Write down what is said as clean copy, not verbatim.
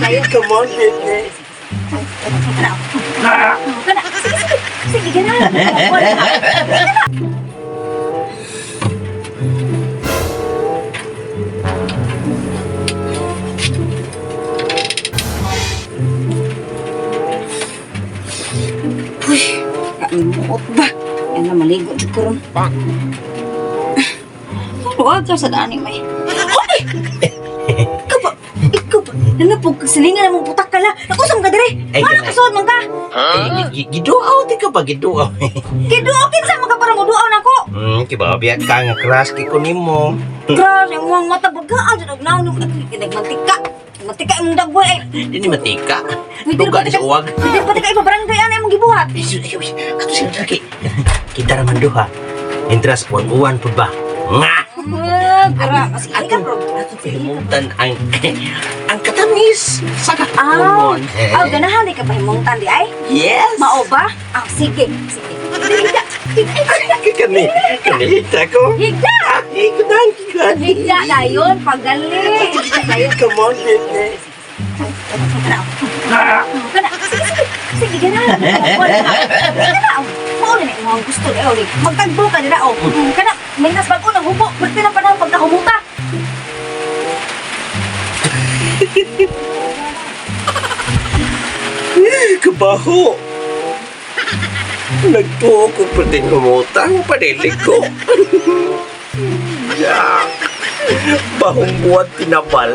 Sa'yo. Come on, baby. Kana. Sige, gana. Uy, kaimot ba? Yan na maligo sa kurong. Huwag ka sa daan may. Hoy! Ikaw ba? Nanapog ka silingan namang putak ka la. Nakusam ka dire. Ay, Mana ganay. kasuod man ka? Giduaw, di ka ba giduaw? Kiduokin sa mga parang uduaw na ko. Kibabiyak ka nga crush kay kunin mo. Grabe, ang mga mata bagaan sa nagnaw ng nagmantika. Mantika imong dagway ay. Hindi matika. Hindi Tuga di sa uwag. Hindi pa tika iba barangay ana imong gibuhat. Kato sila lagi. Kita naman duha. Intras uwan po ba? Nga! Gra, kasi ay ka bro. Himutan ang katamis sa Aw, kakumon. aw ganahan di ka pa himungtan di ay. Yes! Mao ba? Ah, sige, sige. Higda, Kanita ko. higda. Ikunan. Higda na yun, pagaling. Higda na yun. Come on, baby. Kana, sige, gana. Kana, mao na mo ang gusto eh, oli. Magtagbo ka nila, oh. Kana, may nas bago na hubo. Pwede na pa na pagkahumuta. Kabaho. Nagtuo ko pa din humutang panilig ko. Yeah. Bahong buwan tinapal.